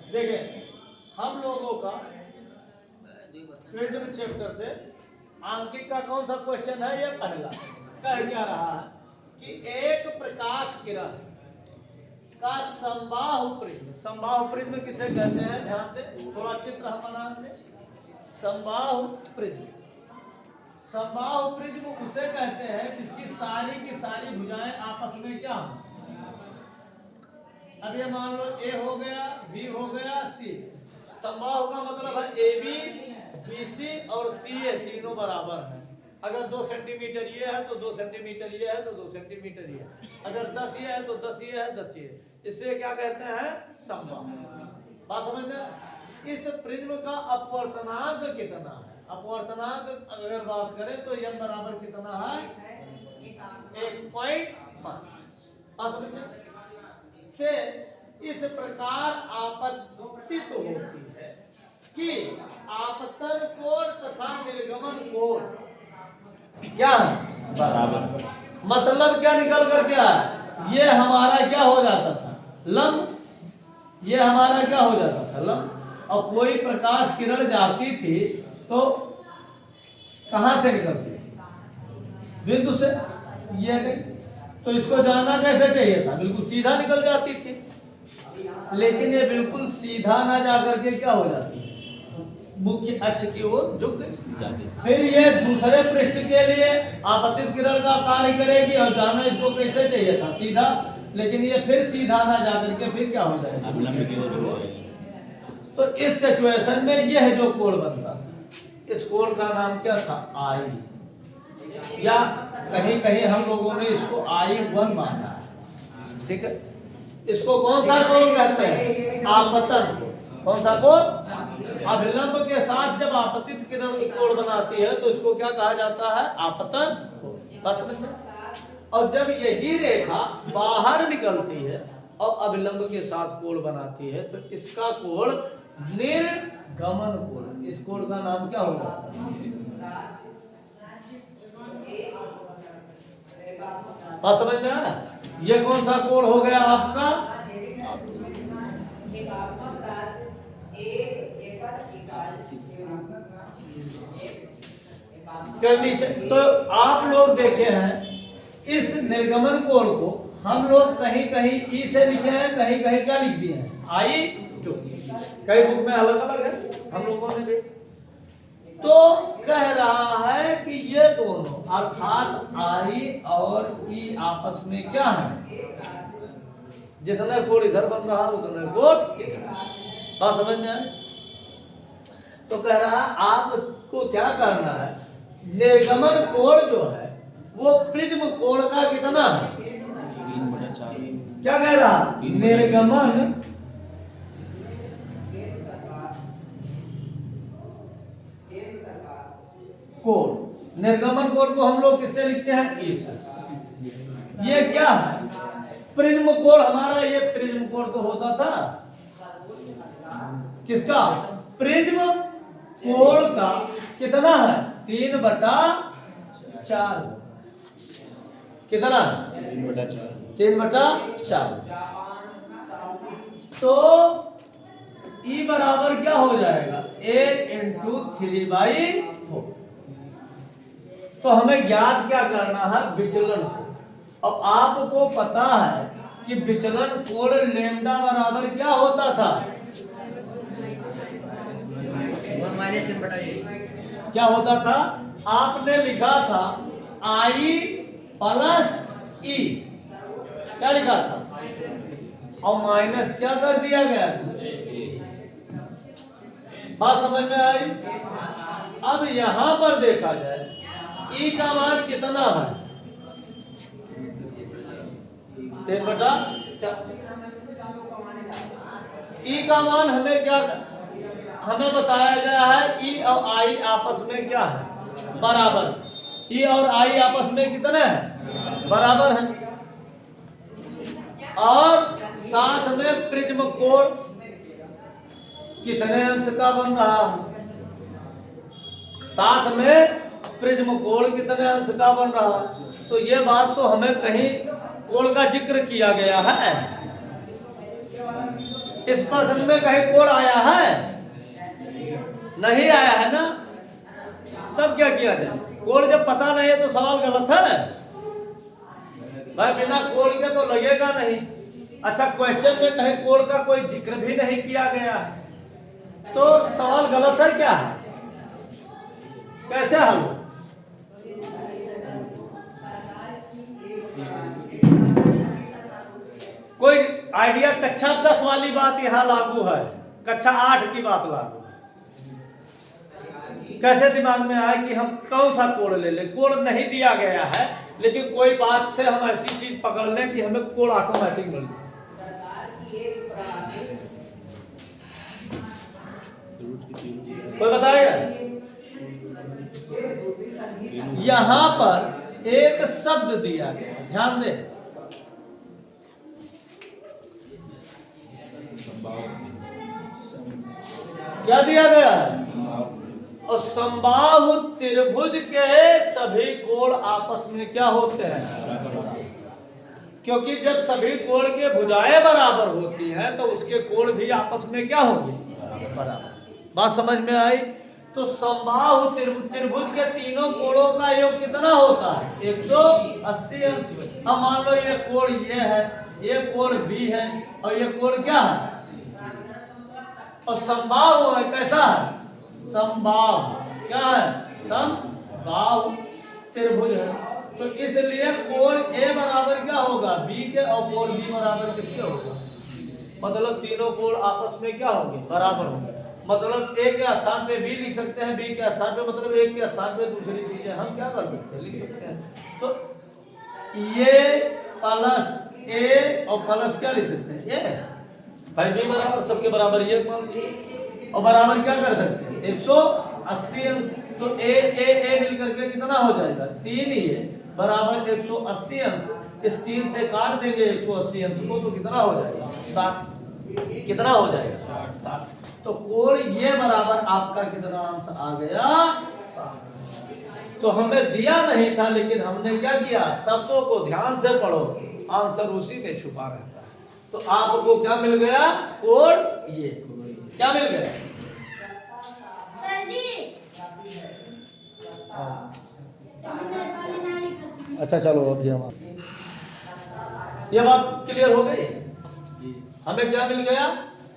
देखिए हम लोगों का प्रिज्म चैप्टर से आंकिक का कौन सा क्वेश्चन है? ये पहला कह क्या रहा है कि एक प्रकाश किरण का समबाहु प्रिज्म, समबाहु प्रिज्म किसे कहते हैं? ध्यान से थोड़ा चित्र हम बना दें। समबाहु प्रिज्म, समबाहु प्रिज्म उसे कहते हैं जिसकी सारी की सारी भुजाएं आपस में क्या हो। अब ये मान लो ए हो गया, बी हो गया, सी। समबाहु का मतलब है ए बी, बी सी और सी ए तीनों बराबर हैं। अगर 2 सेंटीमीटर ये है तो 2 सेंटीमीटर ये है तो 2 सेंटीमीटर ये है। अगर 10 ये है तो 10 ये है, 10 ये है। इसे क्या कहते हैं? समबाहु। बात समझ में? इस प्रिज्म का अपवर्तनांक कितना है? अपवर्तनांक अगर बात करें तो n बराबर कितना है? 1.5। समझ में? से इस प्रकार आपतित होती है कि आपतन कोण तथा निर्गमन कोण क्या है? बराबर। मतलब क्या निकल कर क्या है? ये हमारा क्या हो जाता था? लंब। ये हमारा क्या हो जाता था? लंब। और कोई प्रकाश किरण जाती थी तो कहां से निकलती थी? बिंदु से। ये गई तो इसको जाना कैसे चाहिए था? बिल्कुल सीधा निकल जाती थी, लेकिन ये बिल्कुल सीधा ना जाकर के क्या हो जाती है? मुख्य अक्ष की ओर झुक जाती। फिर ये दूसरे पृष्ठ के लिए आपतित किरण का कार्य करेगी और जाना इसको कैसे चाहिए था? सीधा। लेकिन ये फिर सीधा ना जाकर के फिर क्या हो जाएगा? तो इस सिचुएशन में यह जो कोण बनता, इस कोण का नाम क्या था? आई। या कहीं कहीं हम लोगों ने इसको I1 माना है। ठीक है, इसको कौन सा कोण कहते हैं? आपतन। कौन सा कोण? अभिलंब के साथ जब आपतित किरण कोण बनाती है तो इसको क्या कहा जाता है? आपतन कोण। बस समझ में? और जब यही रेखा बाहर निकलती है और अभिलंब के साथ कोण बनाती है तो इसका कोण निर्गमन कोण। इस कोण का नाम क्या होगा? बात समझ में आया? ये कौन सा कोण हो गया आपका? कंडीशन। तो आप लोग देखे हैं इस निर्गमन कोण को हम लोग कहीं कहीं ई से लिखे हैं, कहीं कहीं क्या लिख दिए हैं? I2। कई बुक में अलग अलग है, हम लोगों ने भी। तो कह रहा है कि ये दोनों अर्थात आई और ई आपस में क्या है? जितना कोण इधर बन रहा उतना कोण। बात समझ में आए? तो कह रहा है आपको क्या करना है? निर्गमन कोण जो है वो प्रिज्म कोण का कितना है? 3/4। क्या कह रहा? निर्गमन कोण। निर्गमन कोण को हम लोग किससे लिखते हैं? ई से। ये क्या है? प्रिज्म कोण हमारा। ये प्रिज्म कोण तो होता था किसका? प्रिज्म कोण का कितना है? 3/4। कितना? 3/4। 3/4। तो ई बराबर क्या हो जाएगा? 8×3/4। तो हमें ज्ञात क्या करना है? विचलन को। और आपको पता है कि विचलन कोण लैम्डा बराबर क्या होता था? क्या होता था? आपने लिखा था I + E। क्या लिखा था? और माइनस क्या कर दिया गया? बात समझ में आई? अब यहां पर देखा जाए ई का मान कितना है? 3/4। ई का मान हमें क्या, हमें बताया गया है ई और आई आपस में क्या है? बराबर। ई और आई आपस में कितने हैं? बराबर हैं। और साथ में प्रिज्म कोण कितने अंश का बन रहा है? साथ में प्रिज्म कोण कितने अंश का बन रहा है? तो ये बात तो हमें कहीं कोण का जिक्र किया गया है। इस प्रश्न में कहीं कोण आया है? नहीं आया है ना। तब क्या किया जाए? कोण जब पता नहीं है तो सवाल गलत है भाई। बिना कोण के तो लगेगा नहीं। अच्छा, क्वेश्चन में कहीं कोण का कोई जिक्र भी नहीं किया गया है तो सवाल गलत है क्या है? कैसे हल हो? कोई आइडिया? कक्षा 10 वाली बात यहाँ लागू है, कक्षा 8 की बात लागू है। कैसे दिमाग में आए कि हम कौन सा कोण ले लें? कोण नहीं दिया गया है, लेकिन कोई बात से हम ऐसी चीज पकड़ लें कि हमें कोण ऑटोमेटिक मिल जाए। कोई बताएगा? यहां पर एक शब्द दिया गया, ध्यान दे। क्या दिया गया है? और समबाहु त्रिभुज के सभी कोण आपस में क्या होते हैं? क्योंकि जब सभी कोण के भुजाएं बराबर होती हैं तो उसके कोण भी आपस में क्या होंगे? बराबर। बात समझ में आई? तो समबाहु त्रिभुज के तीनों कोणों का योग कितना होता है? 180 अंश। अब मान लो ये कोण ये है, ये कोण बी है और ये कोण क्या है? और समबाहु है। कैसा है? समबाहु। क्या है? समबाहु त्रिभुज है। तो इसलिए कोण ए बराबर क्या होगा? बी के, और कोण बी बराबर किसके होगा? मतलब तीनों कोण आपस में क्या होंगे? बराबर होंगे। मतलब ए के स्थान पे बी लिख सकते हैं, बी के स्थान पे, मतलब एक के स्थान पे दूसरी चीजें हम क्या कर सकते हैं? लिख सकते हैं। तो ये प्लस ए और प्लस क्या लिख सकते हैं? ये भाई बी बराबर सबके बराबर ये मान लीजिए, और बराबर क्या कर सकते हैं? 180। तो ए मिल करके कितना हो जाएगा? 3 ये बराबर 180 अंश। इस 3 से काट देंगे 180 अंश को तो कितना हो जाएगा? 60। कितना हो जाएगा? 60। तो कोण ये बराबर आपका कितना अंश आ गया? 60। तो हमें दिया नहीं था, लेकिन हमने क्या किया? शब्दों को ध्यान से पढ़ो, आंसर उसी में छुपा रहता है। तो आपको क्या मिल गया? कोण ये। क्या मिल गया? अच्छा चलो, अभी हम ये बात क्लियर हो गई। हमें क्या मिल गया?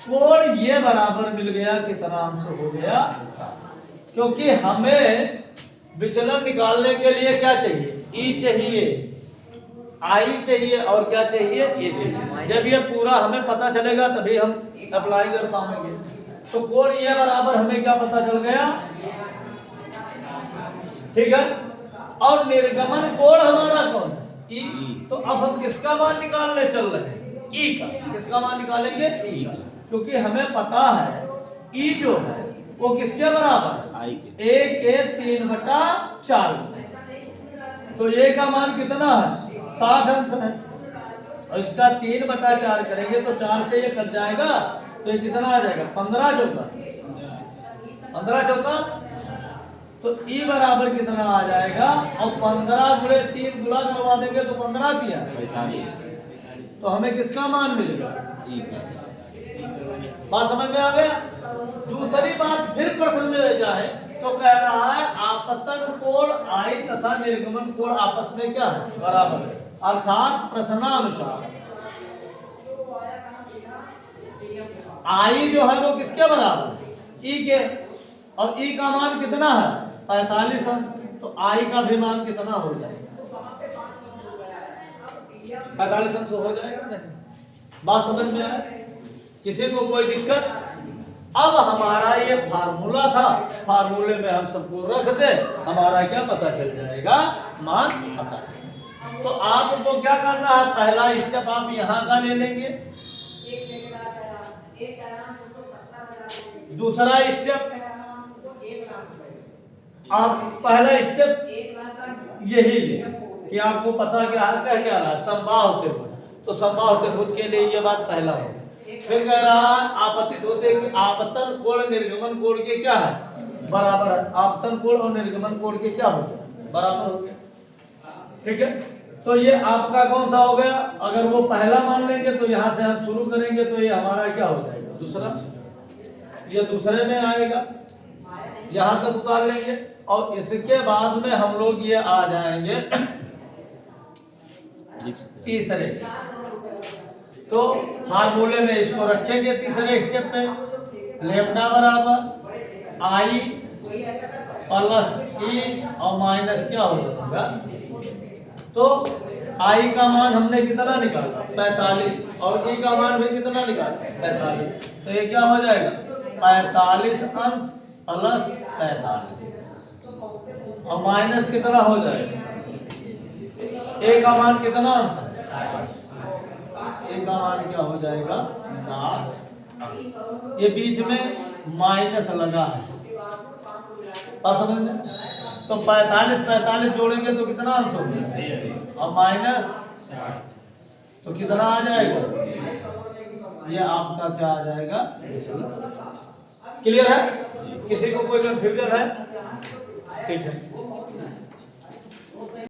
कोण ये बराबर मिल गया कितना अंश हो गया? क्योंकि हमें विचलन निकालने के लिए क्या चाहिए? ई चाहिए, आई चाहिए, और क्या चाहिए? ए चाहिए। जब ये पूरा हमें पता चलेगा तभी हम अप्लाई कर पाएंगे। तो कोण ये बराबर हमें क्या पता चल गया? ठीक है। और निर्गमन कोण हमारा कौन है? ई। तो अब हम किसका मान निकालने चल रहे हैं? ई का। किसका मान निकालेंगे? ई का। क्योंकि हमें पता है ई जो है वो किसके बराबर? आई के। 1 के 3/4। तो ए का मान कितना है? 60 अंश है। और इसका 3/4 करेंगे तो 4 से ये कट जाएगा, तो ये कितना आ जाएगा? 15 चौका। 15 चौका। तो ई बराबर कितना आ जाएगा? और 15 गुणे 3 गुणा करवा देंगे तो 15 दिया 45। तो हमें किसका मान मिलेगा? ई का। बात समझ में आ गया? दूसरी बात फिर प्रश्न में जाए तो कह रहा है आपतन कोण आई तथा निर्गमन कोण आपस में क्या है? बराबर है। अर्थात प्रश्नानुसार आई जो है वो किसके बराबर है? ई के। और ई का मान कितना है? 45 अंश। तो आई का भी मान कितना हो जाएगा? 45 अंश हो जाएगा। नहीं, बात समझ में आया? किसी को कोई दिक्कत? अब हमारा ये फार्मूला था, फार्मूले में हम सबको रख दे, हमारा क्या पता चल जाएगा? मान पता चल। तो आपको क्या करना है? पहला स्टेप आप यहाँ का ले लेंगे। दूसरा स्टेप आप पहला स्टेप यही ले कि आपको पता क्या है? क्या रहा? समबाहु त्रिभुज। तो समबाहु त्रिभुज के लिए ये बात पहला है। फिर कह रहा है आपतित होते कि आपतन कोण निर्गमन कोण के क्या है? बराबर है। आपतन कोण और निर्गमन कोण के क्या हो गया? बराबर हो गया। ठीक है। तो ये आपका कौन सा हो गया? अगर वो पहला मान लेंगे तो यहाँ से हम शुरू करेंगे तो ये हमारा क्या हो जाएगा? दूसरा। ये दूसरे में आएगा, यहाँ तक उतार लेंगे और इसके बाद में हम लोग ये आ जाएंगे तीसरे। तो फार्मूले में इसको रखेंगे तीसरे स्टेप में, लेमडा बराबर आई प्लस ई और माइनस क्या हो जाएगा? तो आई का मान हमने कितना निकाला? 45 और ई का मान भी कितना निकाला? 45। तो ये क्या हो जाएगा? 45 अंश प्लस 45 और माइनस कितना हो जाएगा? ए का मान कितना अंश है? ए का मान क्या हो जाएगा? 7। ये बीच में माइनस लगा है, समझ में? तो 45 जोड़ेंगे तो कितना अंश हो गया? और माइनस तो कितना आ जाएगा? ये आपका क्या आ जाएगा? क्लियर है? किसी को कोई कंफ्यूजन है? ठीक है।